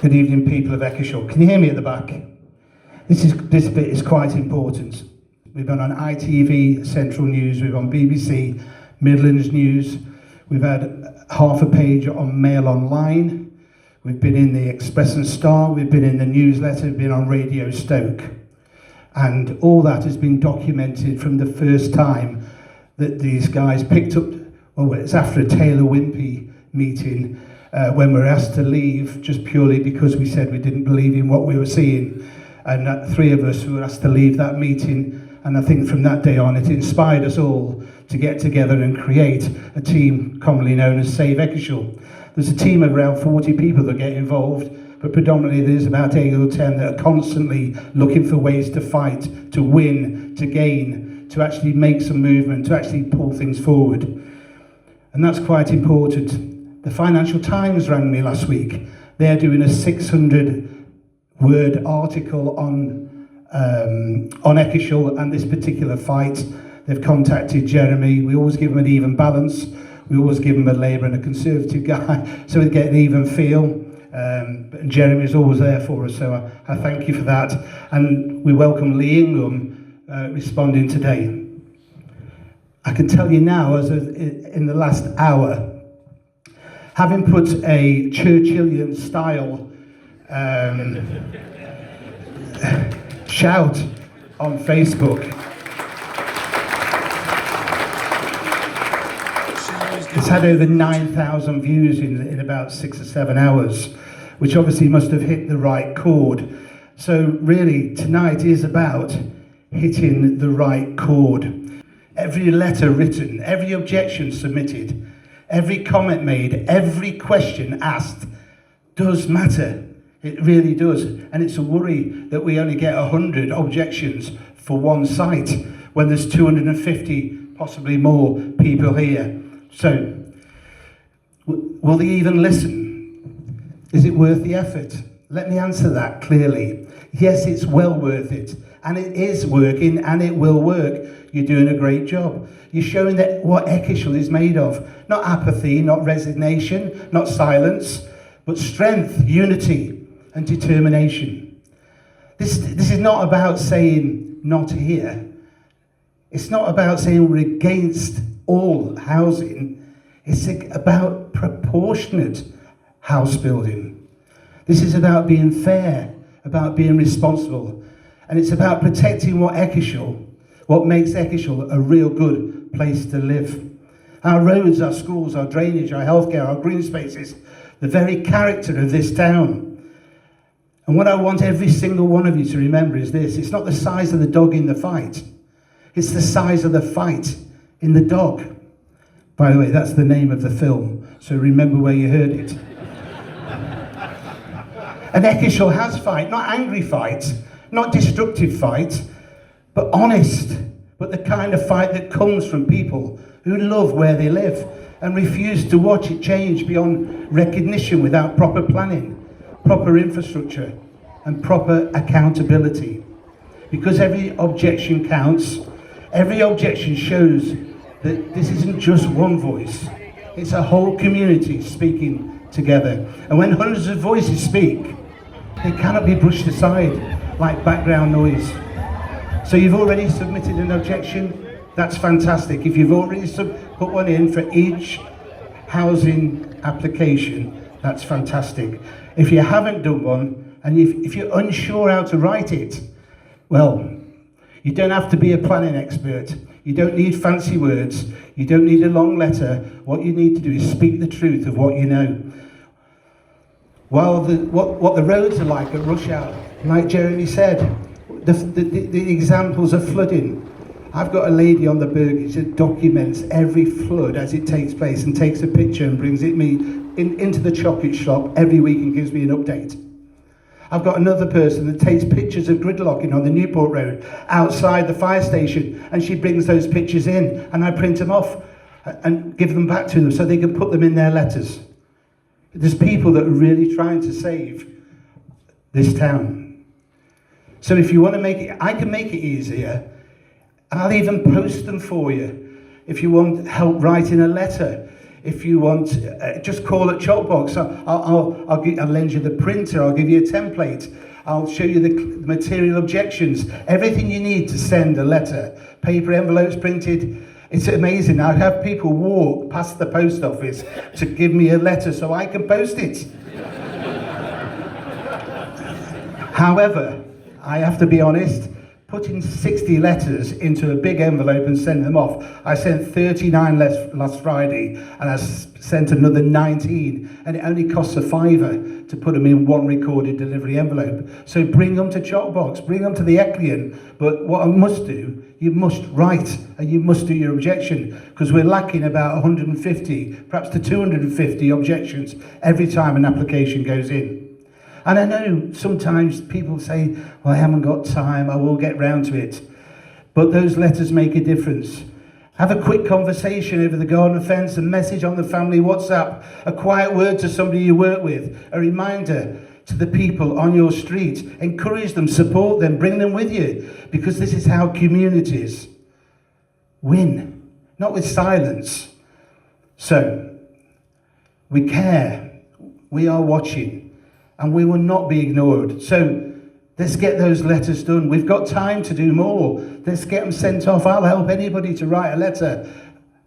Good evening, people of Eccleshall. Can you hear me at the back? This bit is quite important. We've been on ITV Central News, we've on BBC Midlands News, we've had half a page on Mail Online, we've been in the Express and Star, we've been in the newsletter, we've been on Radio Stoke. And all that has been documented from the first time that these guys picked up, well, it's after a Taylor Wimpey meeting, when we were asked to leave just purely because we said we didn't believe in what we were seeing. And three of us were asked to leave that meeting. And I think from that day on, it inspired us all to get together and create a team commonly known as Save Eccleshall. There's a team of around 40 people that get involved, but predominantly there's about 8 or 10 that are constantly looking for ways to fight, to win, to gain, to actually make some movement, to actually pull things forward. And that's quite important. The Financial Times rang me last week. They're doing a 600-word article on Eccleshall and this particular fight. They've contacted Jeremy. We always give them an even balance. We always give them a Labour and a Conservative guy, so we get an even feel. But Jeremy is always there for us, so I thank you for that. And we welcome Lee Ingham responding today. I can tell you now, as in the last hour, having put a Churchillian style shout on Facebook, it's had over 9,000 views in about 6 or 7 hours, which obviously must have hit the right chord. So really, tonight is about hitting the right chord. Every letter written, every objection submitted, every comment made, every question asked does matter. It really does. And it's a worry that we only get 100 objections for one site when there's 250, possibly more people here. So, will they even listen? Is it worth the effort? Let me answer that clearly. Yes, it's well worth it. And it is working, and it will work. You're doing a great job. You're showing that what Eccleshall is made of. Not apathy, not resignation, not silence, but strength, unity, and determination. This is not about saying not here. It's not about saying we're against all housing. It's about proportionate house building. This is about being fair, about being responsible, and it's about protecting what makes Eccleshall a real good place to live. Our roads, our schools, our drainage, our healthcare, our green spaces, the very character of this town. And what I want every single one of you to remember is this: it's not the size of the dog in the fight, it's the size of the fight in the dog. By the way, that's the name of the film, so remember where you heard it. And Eccleshall has fight, not angry fight, not destructive fight, but honest, but the kind of fight that comes from people who love where they live and refuse to watch it change beyond recognition without proper planning, proper infrastructure, and proper accountability. Because every objection counts, every objection shows that this isn't just one voice, it's a whole community speaking together. And when hundreds of voices speak, they cannot be brushed aside like background noise. So you've already submitted an objection, that's fantastic. If you've already put one in for each housing application, that's fantastic. If you haven't done one, and if you're unsure how to write it, well, you don't have to be a planning expert. You don't need fancy words. You don't need a long letter. What you need to do is speak the truth of what you know. While what the roads are like at rush hour, like Jeremy said, the examples of flooding. I've got a lady on the Burgage that documents every flood as it takes place and takes a picture and brings it into the chocolate shop every week and gives me an update. I've got another person that takes pictures of gridlocking on the Newport Road outside the fire station, and she brings those pictures in and I print them off and give them back to them so they can put them in their letters. There's people that are really trying to save this town. So if you want to make it, I can make it easier. I'll even post them for you. If you want help writing a letter, If you want, just call at Chalkbox. I'll lend you the printer. I'll give you a template. I'll show you the material objections. Everything you need to send a letter. Paper envelopes printed. It's amazing. I have people walk past the post office to give me a letter so I can post it. However, I have to be honest, putting 60 letters into a big envelope and sending them off. I sent 39 last Friday, and I sent another 19, and it only costs a £5 to put them in one recorded delivery envelope. So bring them to Chalkbox, bring them to the Eccleshall, but what I must do, you must write, and you must do your objection, because we're lacking about 150, perhaps to 250 objections every time an application goes in. And I know sometimes people say, well, I haven't got time, I will get round to it. But those letters make a difference. Have a quick conversation over the garden fence, a message on the family WhatsApp, a quiet word to somebody you work with, a reminder to the people on your street. Encourage them, support them, bring them with you, because this is how communities win, not with silence. So, we care, we are watching, and we will not be ignored. So let's get those letters done. We've got time to do more. Let's get them sent off. I'll help anybody to write a letter.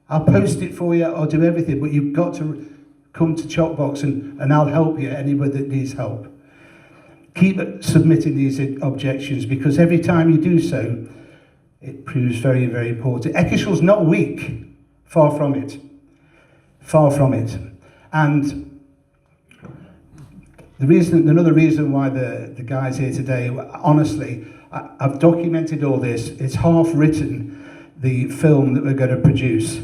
I'll post it for you. I'll do everything. But you've got to come to Chalkbox and I'll help you, anybody that needs help. Keep submitting these objections, because every time you do so, it proves very, very important. Eccleshall's not weak. Far from it. Far from it. And another reason why the guys here today, honestly, I've documented all this. It's half written, the film that we're going to produce.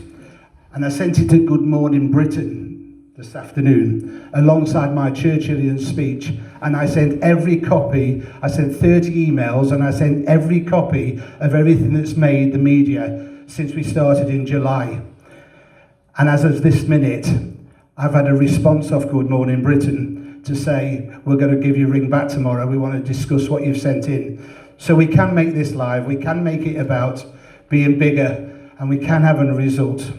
And I sent it to Good Morning Britain this afternoon, alongside my Churchillian speech. And I sent every copy, I sent 30 emails, and I sent every copy of everything that's made the media since we started in July. And as of this minute, I've had a response off Good Morning Britain to say, we're going to give you a ring back tomorrow, we want to discuss what you've sent in. So we can make this live, we can make it about being bigger, and we can have a result.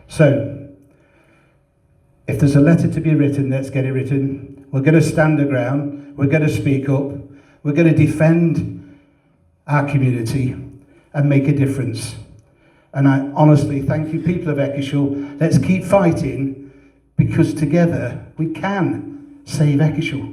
So, if there's a letter to be written, let's get it written. We're going to stand our ground, we're going to speak up, we're going to defend our community and make a difference. And I honestly thank you, people of Eccleshall. Let's keep fighting, because together we can save Eccleshall.